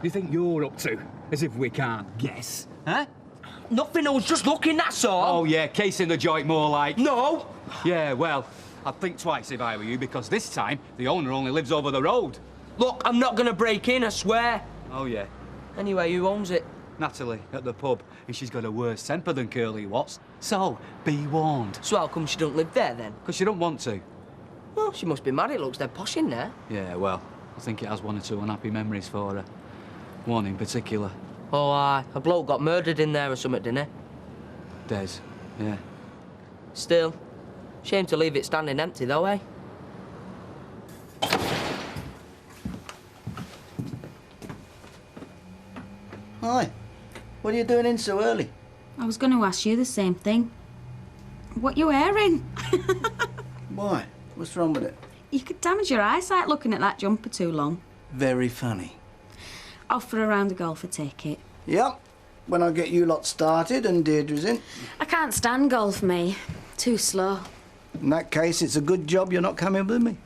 you think you're up to? As if we can't guess, huh? Nothing, I was just looking, that's all. Oh, yeah, casing the joint more like. No! Yeah, well, I'd think twice if I were you, because this time the owner only lives over the road. Look, I'm not going to break in, I swear. Oh, yeah. Anyway, who owns it? Natalie, at the pub, and she's got a worse temper than Curly Watts. So, be warned. So how come she don't live there, then? Because she don't want to. Well, she must be mad, it looks dead posh in there. Yeah, well, I think it has one or two unhappy memories for her. One in particular. Oh, aye. A bloke got murdered in there or something, didn't he? Des, yeah. Still, shame to leave it standing empty, though, eh? Hi. What are you doing in so early? I was going to ask you the same thing. What you wearing? Why? What's wrong with it? You could damage your eyesight looking at that jumper too long. Very funny. Off for a round of golf, I take it. Yep. When I get you lot started and Deirdre's in. I can't stand golf, me. Too slow. In that case, it's a good job you're not coming with me.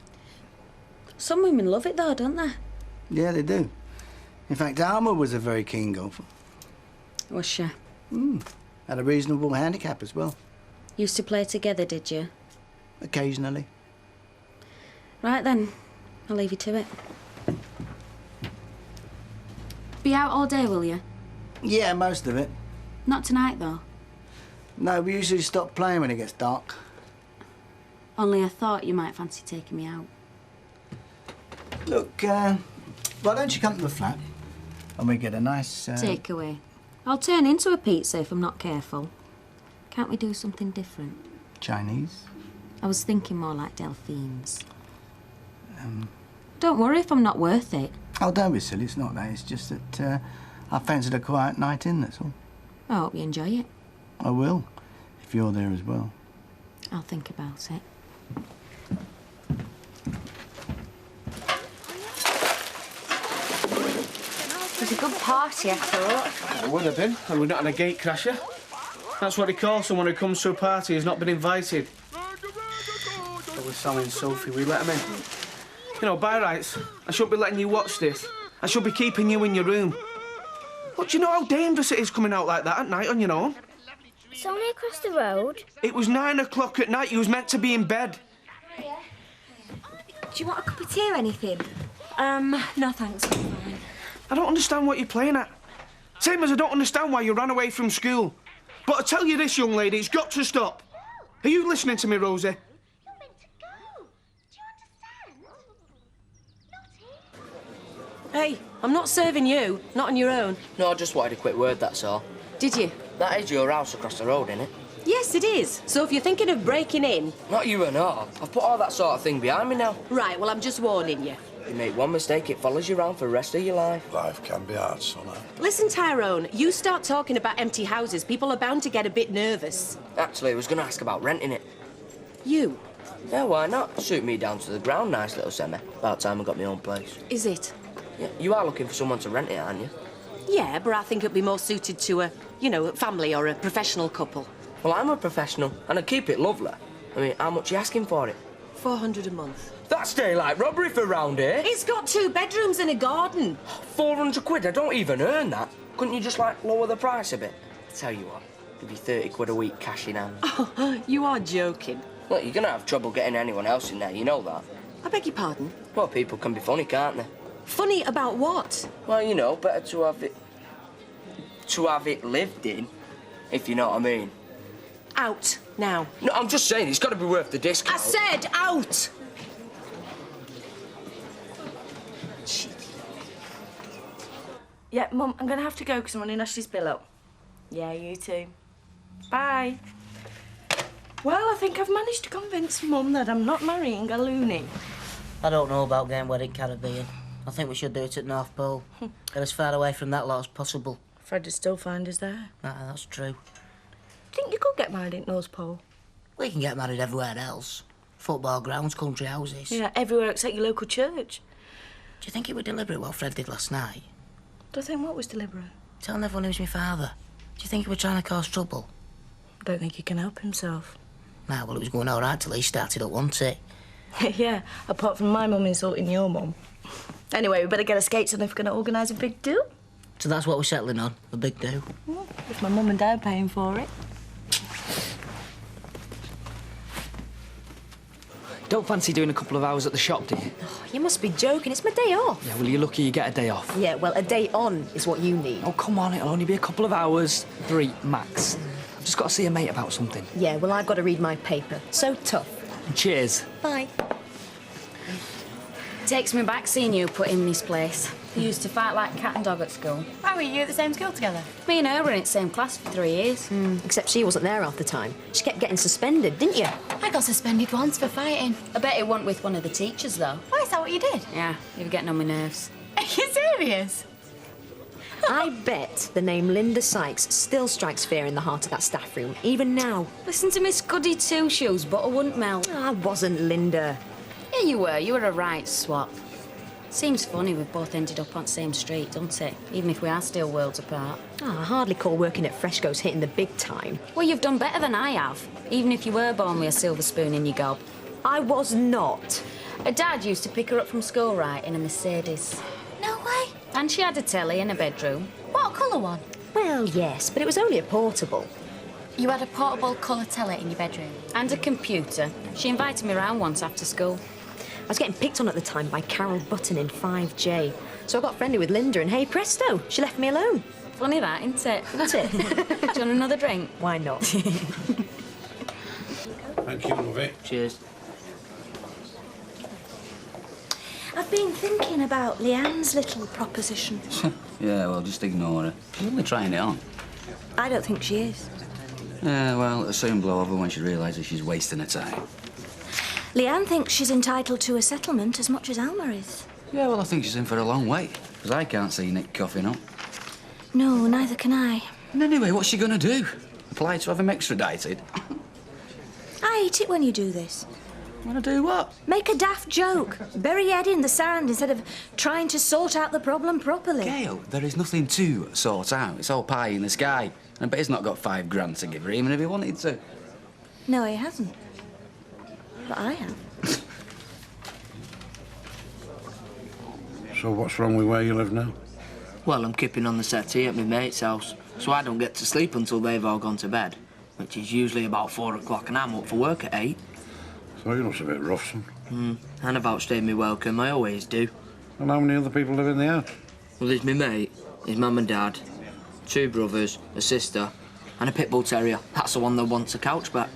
Some women love it, though, don't they? Yeah, they do. In fact, Alma was a very keen golfer. Was she? Had a reasonable handicap as well. Used to play together, did you? Occasionally. Right then, I'll leave you to it. Be out all day, will you? Yeah, most of it. Not tonight, though. No, we usually stop playing when it gets dark. Only I thought you might fancy taking me out. Look, why don't you come to the flat and we get a nice... Takeaway. I'll turn into a pizza if I'm not careful. Can't we do something different? Chinese? I was thinking more like Delphines. Don't worry if I'm not worth it. Oh, don't be silly, it's not that. It's just that I fancied a quiet night in, that's all. I hope you enjoy it. I will, if you're there as well. I'll think about it. It was a good party, I thought. It would have been, and we're not on a gate crasher. That's what they call someone who comes to a party who's not been invited. So with Sally and Sophie, we let them in. You know, by rights, I shouldn't be letting you watch this. I should be keeping you in your room. But do you know how dangerous it is coming out like that at night on your own? It's only across the road. It was 9 o'clock at night. You was meant to be in bed. Yeah. Do you want a cup of tea or anything? No thanks, I'm fine. I don't understand what you're playing at. Same as I don't understand why you ran away from school. But I tell you this, young lady, it's got to stop. Are you listening to me, Rosie? You're meant to go. Do you understand? Hey, I'm not serving you, not on your own. No, I just wanted a quick word, that's all. Did you? That is your house across the road, innit? Yes, it is. So if you're thinking of breaking in... Not you and all. I've put all that sort of thing behind me now. Right, well, I'm just warning you. You make one mistake, it follows you around for the rest of your life. Life can be hard, son. Listen, Tyrone, you start talking about empty houses, people are bound to get a bit nervous. Actually, I was going to ask about renting it. You? Yeah, why not? Suit me down to the ground, nice little semi. About time I got my own place. Is it? Yeah, you are looking for someone to rent it, aren't you? Yeah, but I think it'd be more suited to a, you know, a family or a professional couple. Well, I'm a professional, and I keep it lovely. I mean, how much are you asking for it? $400 a month. That's daylight robbery for round here. It's got 2 bedrooms and a garden. 400 quid, I don't even earn that. Couldn't you just, like, lower the price a bit? Tell you what, give you 30 quid a week cash in hand. Oh, you are joking. Look, you're gonna have trouble getting anyone else in there, you know that. I beg your pardon? Well, people can be funny, can't they? Funny about what? Well, you know, better to have it lived in, if you know what I mean. Out, now. No, I'm just saying, it's got to be worth the discount. I said out! Yeah, Mum, I'm going to have to go because I'm running Ashley's bill up. Yeah, you too. Bye. Well, I think I've managed to convince Mum that I'm not marrying a loony. I don't know about getting wedded Caribbean. I think we should do it at North Pole. Get as far away from that lot as possible. Fred would still find us there. That's true. Think you could get married at North Pole? We can get married everywhere else. Football grounds, country houses. Yeah, everywhere except your local church. Do you think it was deliberate what Fred did last night? Do you think what was deliberate? Telling everyone he was my father. Do you think he was trying to cause trouble? I don't think he can help himself. Nah, well, it was going all right till he started up, wasn't it? Yeah, apart from my mum insulting your mum. Anyway, we better get our skates on if we're going to organise a big do. So that's what we're settling on, a big do. With my mum and dad paying for it. Don't fancy doing a couple of hours at the shop, do you? Oh, you must be joking. It's my day off. Yeah, well, you're lucky you get a day off. Yeah, well, a day on is what you need. Oh, come on, it'll only be a couple of hours. 3, max. I've just got to see a mate about something. Yeah, well, I've got to read my paper. So tough. Cheers. Bye. Takes me back seeing you put in this place. We used to fight like cat and dog at school. How were you at the same school together? Me and her were in the same class for 3 years. Except she wasn't there half the time. She kept getting suspended, didn't you? I got suspended once for fighting. I bet it wasn't with one of the teachers, though. Why, is that what you did? Yeah, you were getting on my nerves. Are you serious? I bet the name Linda Sykes still strikes fear in the heart of that staff room, even now. Listen to Miss Goody Two-Shoes, butter wouldn't melt. I wasn't Linda. Yeah, you were. You were a right swap. Seems funny we've both ended up on the same street, doesn't it? Even if we are still worlds apart. I hardly call working at Fresco's hitting the big time. Well, you've done better than I have, even if you were born with a silver spoon in your gob. I was not. Her dad used to pick her up from school, right, in a Mercedes. No way. And she had a telly in her bedroom. What colour one? Well, yes, but it was only a portable. You had a portable colour telly in your bedroom? And a computer. She invited me round once after school. I was getting picked on at the time by Carol Button in 5J. So I got friendly with Linda and hey presto, she left me alone. Funny that, isn't it? Isn't it? Do you want another drink? Why not? Thank you, lovey. Cheers. I've been thinking about Leanne's little proposition. Yeah, well, just ignore her. She's only trying it on. I don't think she is. Yeah, well, it'll soon blow over when she realises she's wasting her time. Leanne thinks she's entitled to a settlement as much as Alma is. Yeah, well, I think she's in for a long wait, because I can't see Nick coughing up. No, neither can I. And anyway, what's she going to do? Apply to have him extradited? I hate it when you do this. Want to do what? Make a daft joke. Bury your head in the sand instead of trying to sort out the problem properly. Gail, there is nothing to sort out. It's all pie in the sky. And I bet he's not got $5 grand to give her, even if he wanted to. No, he hasn't. But I have. So what's wrong with where you live now? Well, I'm keeping on the settee at my mate's house, so I don't get to sleep until they've all gone to bed, which is usually about 4 o'clock, and I'm up for work at 8. So you look a bit rough, son. And I've outstayed my welcome, I always do. And how many other people live in the house? Well, there's my mate, his mum and dad, 2 brothers, a sister, and a pit bull terrier. That's the one that wants a couch back.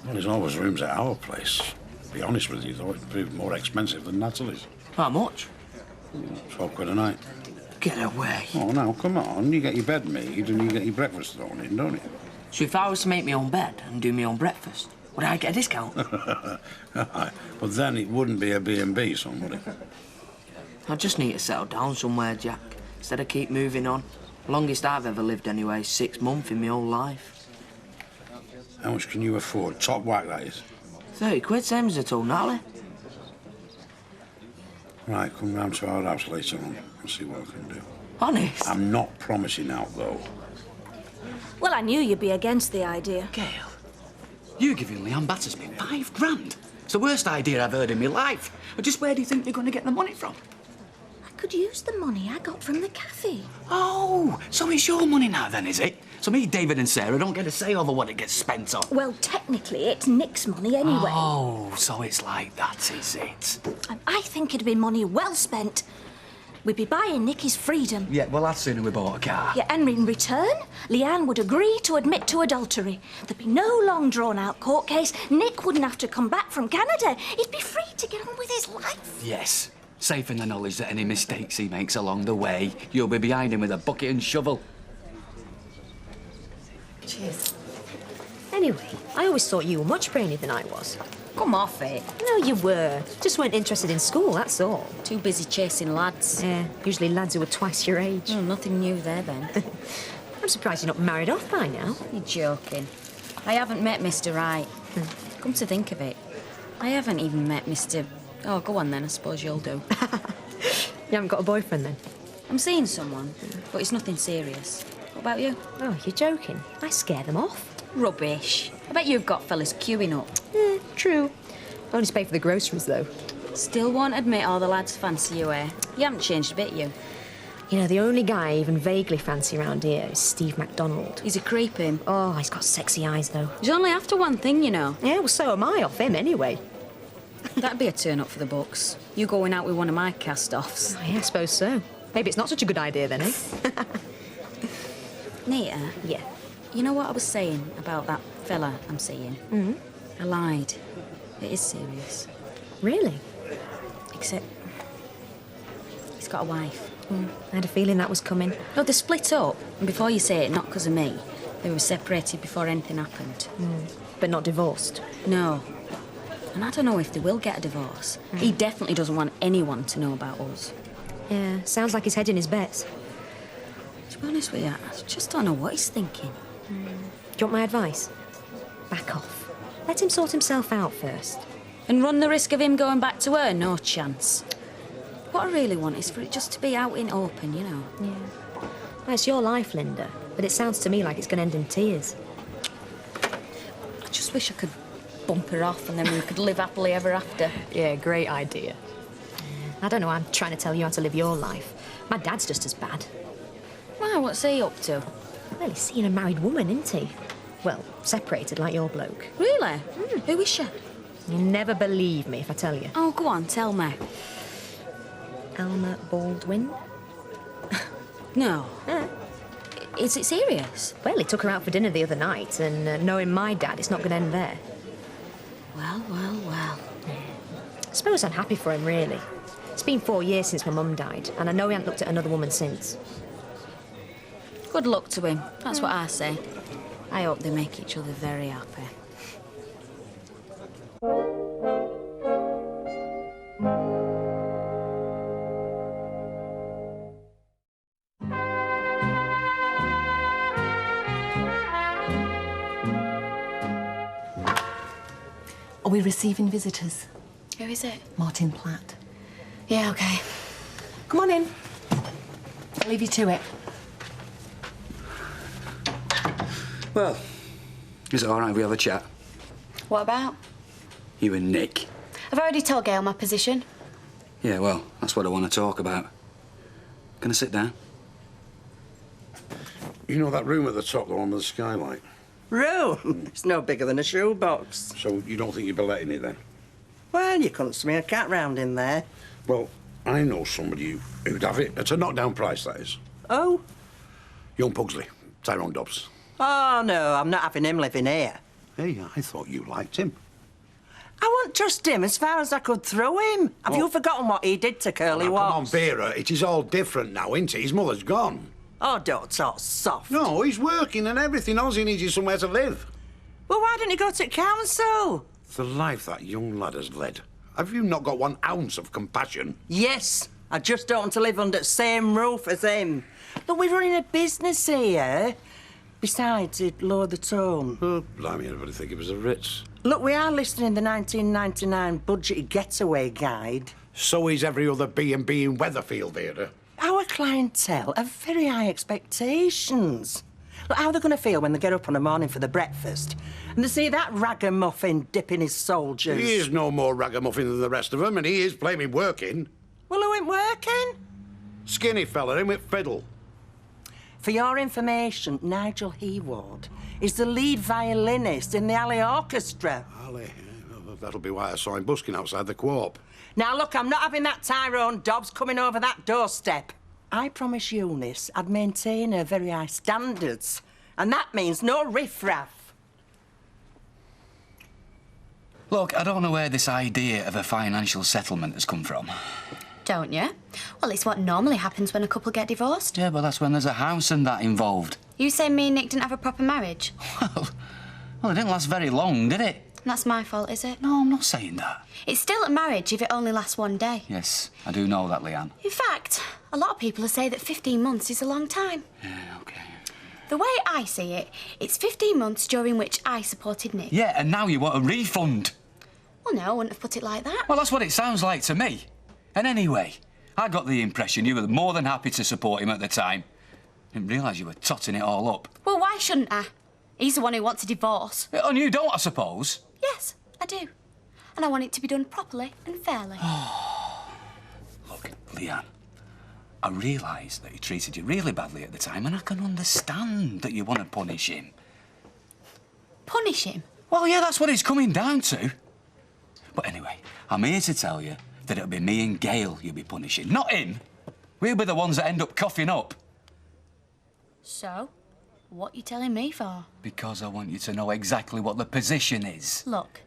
Well, there's always rooms at our place. To be honest with you, though, it'd prove more expensive than Natalie's. How much? 12 quid a night. Get away. Oh, now, come on. You get your bed made and you get your breakfast thrown in, don't you? So if I was to make my own bed and do my own breakfast, would I get a discount? But then it wouldn't be a B&B, son, would it? I just need to settle down somewhere, Jack, instead of keep moving on. Longest I've ever lived anyway is 6 months in my whole life. How much can you afford? Top whack, that is. 30 quid, same as I told Natalie. Right, come round to our house later on and see what I can do. Honest? I'm not promising out, though. Well, I knew you'd be against the idea. Gail, you giving Leanne Battersby $5 grand? It's the worst idea I've heard in my life. But just where do you think you're going to get the money from? I could use the money I got from the cafe. Oh, so it's your money now then, is it? So me, David and Sarah don't get a say over what it gets spent on? Well, technically, it's Nick's money anyway. Oh, so it's like that, is it? And I think it'd be money well spent. We'd be buying Nick his freedom. Yeah, well, I'd sooner we bought a car. Yeah, and in return, Leanne would agree to admit to adultery. There'd be no long drawn-out court case. Nick wouldn't have to come back from Canada. He'd be free to get on with his life. Yes, safe in the knowledge that any mistakes he makes along the way, you'll be behind him with a bucket and shovel. Cheers. Anyway, I always thought you were much brainier than I was. Come off it. No, you were. Just weren't interested in school, that's all. Too busy chasing lads. Yeah, usually lads who are twice your age. Oh, nothing new there, then. I'm surprised you're not married off by now. You're joking. I haven't met Mr. Right. Come to think of it, I haven't even met Mr... Oh, go on then, I suppose you'll do. You haven't got a boyfriend, then? I'm seeing someone, but it's nothing serious. What about you? Oh, you're joking. I scare them off. Rubbish. I bet you've got fellas queuing up. True. I only pay for the groceries, though. Still won't admit all the lads fancy you, eh? You haven't changed a bit, you. You know, the only guy I even vaguely fancy around here is Steve MacDonald. He's a creep, him. Oh, he's got sexy eyes, though. He's only after one thing, you know. Yeah, well, so am I off him, anyway. That'd be a turn-up for the books. You going out with one of my cast-offs. Oh, yeah, I suppose so. Maybe it's not such a good idea, then, eh? Nita? Yeah? You know what I was saying about that fella I'm seeing? Mm-hmm. I lied. It is serious. Really? Except... he's got a wife. I had a feeling that was coming. No, they split up. And before you say it, not because of me. They were separated before anything happened. But not divorced? No. And I don't know if they will get a divorce. He definitely doesn't want anyone to know about us. Yeah, sounds like he's hedging his bets. To be honest with you, I just don't know what he's thinking. Do you want my advice? Back off. Let him sort himself out first. And run the risk of him going back to her? No chance. What I really want is for it just to be out in open, you know. Yeah. Well, it's your life, Linda, but it sounds to me like it's going to end in tears. I just wish I could bump her off and then we could live happily ever after. Yeah, great idea. I don't know why I'm trying to tell you how to live your life. My dad's just as bad. Why, what's he up to? Well, he's seeing a married woman, isn't he? Well, separated like your bloke. Really? Who is she? You'll never believe me if I tell you. Oh, go on, tell me. Alma Baldwin? No. Is it serious? Well, he took her out for dinner the other night, and knowing my dad, it's not going to end there. Well, well, well. I suppose I'm happy for him, really. It's been 4 years since my mum died, and I know he hasn't looked at another woman since. Good luck to him. That's what I say. I hope they make each other very happy. Are we receiving visitors? Who is it? Martin Platt. Yeah, OK. Come on in. I'll leave you to it. Well, is it all right if we have a chat? What about? You and Nick. I've already told Gail my position. Yeah, well, that's what I want to talk about. Can I sit down? You know that room at the top, the one with the skylight? Room? It's no bigger than a shoebox. So you don't think you'd be letting it then? Well, you couldn't swing a cat round in there. Well, I know somebody who'd have it. At a knockdown price, that is. Oh? Young Pugsley, Tyrone Dobbs. Oh, no, I'm not having him living here. Hey, I thought you liked him. I wouldn't trust him as far as I could throw him. Have you forgotten what he did to Curly Come on, Watts? Vera, it is all different now, isn't it? His mother's gone. Oh, don't talk soft. No, he's working and everything. All he needs is somewhere to live. Well, why didn't he go to council? The life that young lad has led. Have you not got 1 ounce of compassion? Yes, I just don't want to live under the same roof as him. Look, we're running a business here. Besides, it'd lower the tone. Oh, blimey, everybody think it was a Ritz. Look, we are listed in the 1999 budgeted getaway guide. So is every other B&B in Weatherfield, Vera. Our clientele have very high expectations. Look, how are they going to feel when they get up on a morning for the breakfast and they see that ragamuffin dipping his soldiers? He is no more ragamuffin than the rest of them, and he is blaming working. Well, who ain't working? Skinny fella, him with fiddle. For your information, Nigel Heward is the lead violinist in the Alley Orchestra. Alley? That'll be why I saw him busking outside the Co-op. Now, look, I'm not having that Tyrone Dobbs coming over that doorstep. I promised Eunice I'd maintain her very high standards, and that means no riff-raff. Look, I don't know where this idea of a financial settlement has come from. Don't you? Well, it's what normally happens when a couple get divorced. Yeah, but that's when there's a house and that involved. You say me and Nick didn't have a proper marriage? Well, it didn't last very long, did it? That's my fault, is it? No, I'm not saying that. It's still a marriage if it only lasts 1 day. Yes, I do know that, Leanne. In fact, a lot of people say that 15 months is a long time. Yeah, OK. The way I see it, it's 15 months during which I supported Nick. Yeah, and now you want a refund. Well, no, I wouldn't have put it like that. Well, that's what it sounds like to me. And anyway, I got the impression you were more than happy to support him at the time. Didn't realise you were totting it all up. Well, why shouldn't I? He's the one who wants a divorce. And you don't, I suppose? Yes, I do. and I want it to be done properly and fairly. Look, Leanne, I realise that he treated you really badly at the time, and I can understand that you want to punish him. Punish him? Well, yeah, that's what it's coming down to. But anyway, I'm here to tell you that it'll be me and Gail you'll be punishing, not him. We'll be the ones that end up coughing up. So, what you telling me for? Because I want you to know exactly what the position is. Look,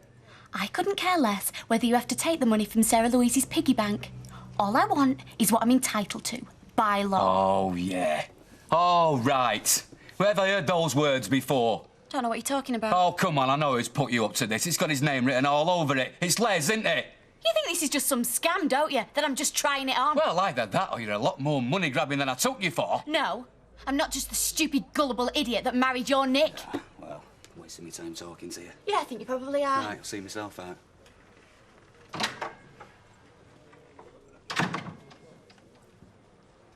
I couldn't care less whether you have to take the money from Sarah Louise's piggy bank. All I want is what I'm entitled to, by law. Oh, yeah. Oh, right. Where have I heard those words before? Don't know what you're talking about. Oh, come on, I know who's put you up to this. It's got his name written all over it. It's Les, isn't it? You think this is just some scam, don't you? That I'm just trying it on? Well, either that or you're a lot more money-grabbing than I took you for. No, I'm not just the stupid, gullible idiot that married your Nick. Well, wasting my time talking to you. Yeah, I think you probably are. Right, I'll see myself out.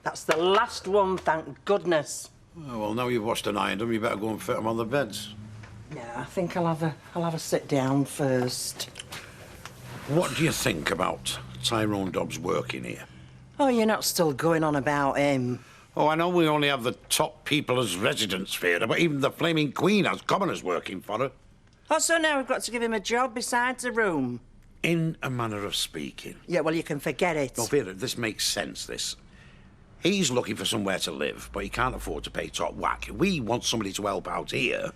That's the last one, thank goodness. Oh, well, now you've washed and ironed them, you better go and fit them on the beds. Yeah, I think I'll have a sit down first. What do you think about Tyrone Dobbs working here? Oh, you're not still going on about him. Oh, I know we only have the top people as residents for her, but even the flaming Queen has commoners working for her. Oh, so now we've got to give him a job besides a room? In a manner of speaking. Yeah, well, you can forget it. No, Vera, this makes sense, this. He's looking for somewhere to live, but he can't afford to pay top whack. We want somebody to help out here,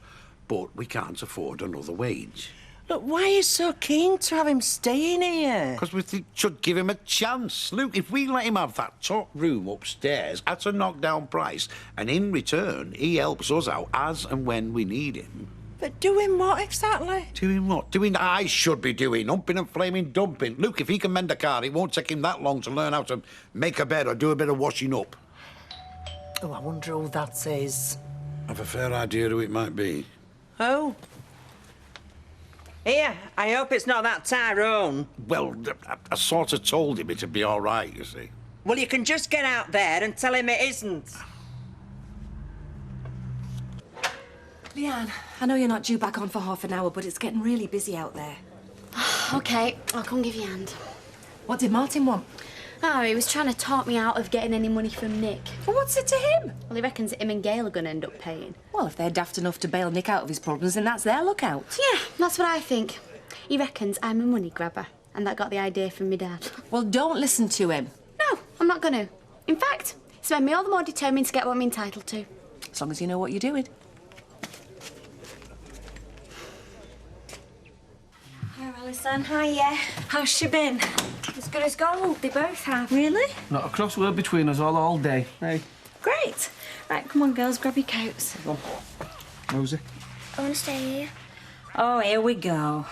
but we can't afford another wage. Look, why are you so keen to have him staying here? Because we think should give him a chance. Look, if we let him have that top room upstairs at a knockdown price, and in return, he helps us out as and when we need him. But doing what exactly? Doing what? Doing I should be doing, humping and flaming dumping. Look, if he can mend a car, it won't take him that long to learn how to make a bed or do a bit of washing up. Oh, I wonder who that is. I've a fair idea who it might be. Oh? Here, I hope it's not that Tyrone. Well, I sort of told him it'd be all right, you see. Well, you can just get out there and tell him it isn't. Leanne, I know you're not due back on for half an hour, but it's getting really busy out there. OK, I'll come give you a hand. What did Martin want? Oh, he was trying to talk me out of getting any money from Nick. Well, what's it to him? Well, he reckons that him and Gail are going to end up paying. Well, if they're daft enough to bail Nick out of his problems, then that's their lookout. Yeah, that's what I think. He reckons I'm a money grabber, and that got the idea from me dad. Well, don't listen to him. No, I'm not going to. In fact, it's made me all the more determined to get what I'm entitled to. As long as you know what you're doing. Hi, Alison. Hiya. How's she been? As good as gold, they both have. Really? Not a cross word between us all day. Hey. Great. Right, come on, girls, grab your coats. Go on. Rosie. I want to stay here. Oh, here we go.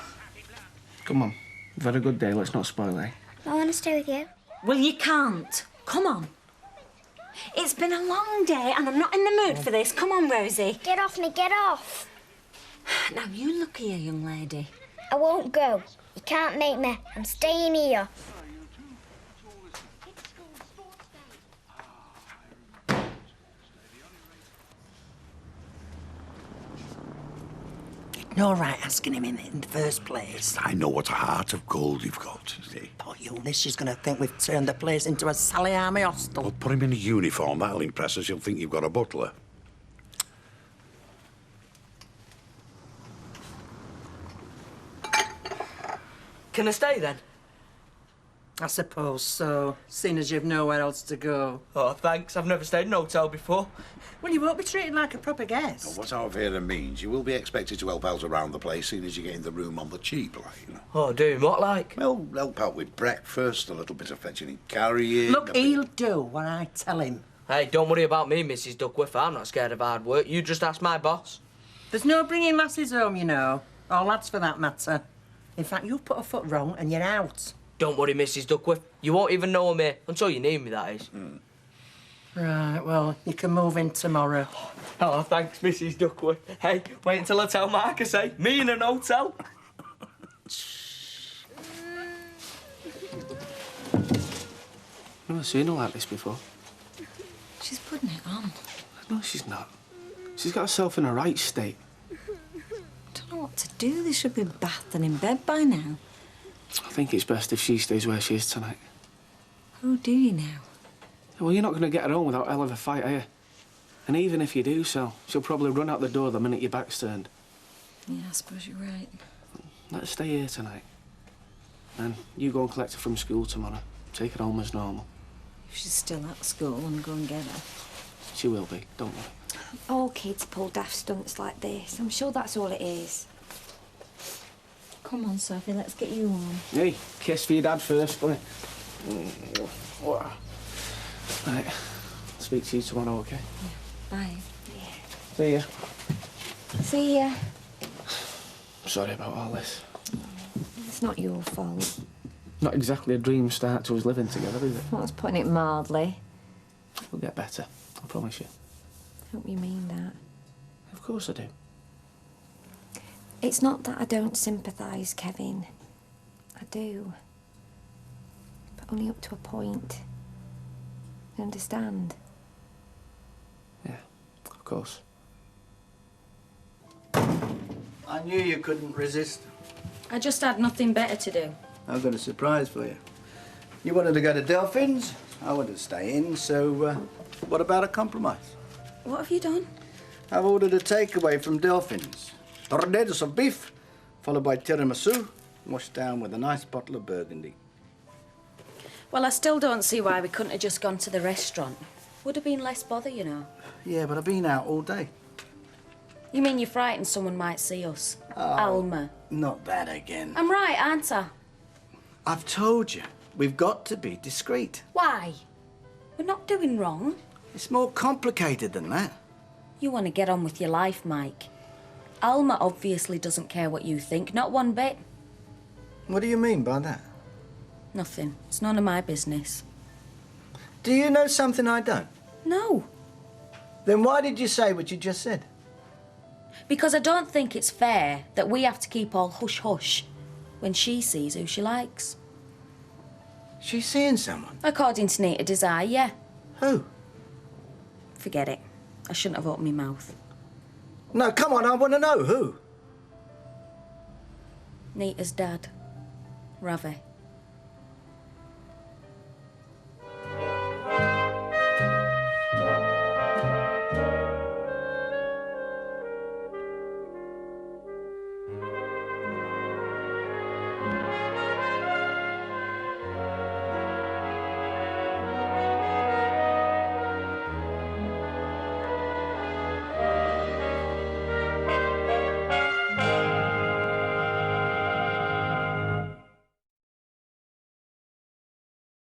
Come on. We've had a good day, let's not spoil it. I want to stay with you. Well, you can't. Come on. It's been a long day and I'm not in the mood for this. Come on, Rosie. Get off me, get off. Now, you look here, young lady. I won't go. You can't make me. I'm staying here. No right asking him in the first place. I know what a heart of gold you've got, you see. Poor Eunice, she's going to think we've turned the place into a Sally Army hostel. Well, put him in a uniform, that'll impress her. She'll think you've got a butler. Can I stay then? I suppose so, seeing as you've nowhere else to go. Oh, thanks. I've never stayed in a hotel before. Well, you won't be treated like a proper guest. Now, what our Vera means, you will be expected to help out around the place, seeing as you get in the room on the cheap, like, you know. Oh, doing what, like? Well, help out with breakfast, a little bit of fetching and carrying. Look, he'll do what I tell him. Hey, don't worry about me, Mrs. Duckworth. I'm not scared of hard work. You just ask my boss. There's no bringing lasses home, you know. Or lads, for that matter. In fact, you've put a foot wrong and you're out. Don't worry, Mrs. Duckworth. You won't even know I'm here until you need me, that is. Right, well, you can move in tomorrow. Oh, thanks, Mrs. Duckworth. Hey, wait until I tell Marcus, eh? Me in an hotel. Never seen her like this before. She's putting it on. No, she's not. She's got herself in a right state. Don't know what to do. They should be bathed and in bed by now. I think it's best if she stays where she is tonight. Oh, do you now? Well, you're not going to get her home without a hell of a fight, are you? And even if you do so, she'll probably run out the door the minute your back's turned. Yeah, I suppose you're right. Let's stay here tonight. And you go and collect her from school tomorrow. Take her home as normal. If she's still at school, I'm going to get her. She will be, don't worry. All kids pull daft stunts like this. I'm sure that's all it is. Come on, Sophie, let's get you on. Hey, kiss for your dad first, buddy. Right, speak to you tomorrow, OK? Yeah, bye. See ya. See ya. Sorry about all this. It's not your fault. Not exactly a dream start to us living together, is it? Well, that's putting it mildly. We'll get better, I promise you. Hope you mean that. Of course I do. It's not that I don't sympathise, Kevin. I do. But only up to a point. You understand? Yeah, of course. I knew you couldn't resist. I just had nothing better to do. I've got a surprise for you. You wanted to go to Delphin's, I wanted to stay in, so what about a compromise? What have you done? I've ordered a takeaway from Delphin's. Tornadoes of beef, followed by tiramisu, washed down with a nice bottle of Burgundy. Well, I still don't see why we couldn't have just gone to the restaurant. Would have been less bother, you know. Yeah, but I've been out all day. You mean you're frightened someone might see us? Oh, Alma. Not that again. I'm right, aren't I? I've told you, we've got to be discreet. Why? We're not doing wrong. It's more complicated than that. You want to get on with your life, Mike. Alma obviously doesn't care what you think, not one bit. What do you mean by that? Nothing. It's none of my business. Do you know something I don't? No. Then why did you say what you just said? Because I don't think it's fair that we have to keep all hush-hush when she sees who she likes. She's seeing someone? According to Nita Desire, yeah. Who? Forget it. I shouldn't have opened my mouth. No, come on, I want to know who. Nita's dad, Ravi.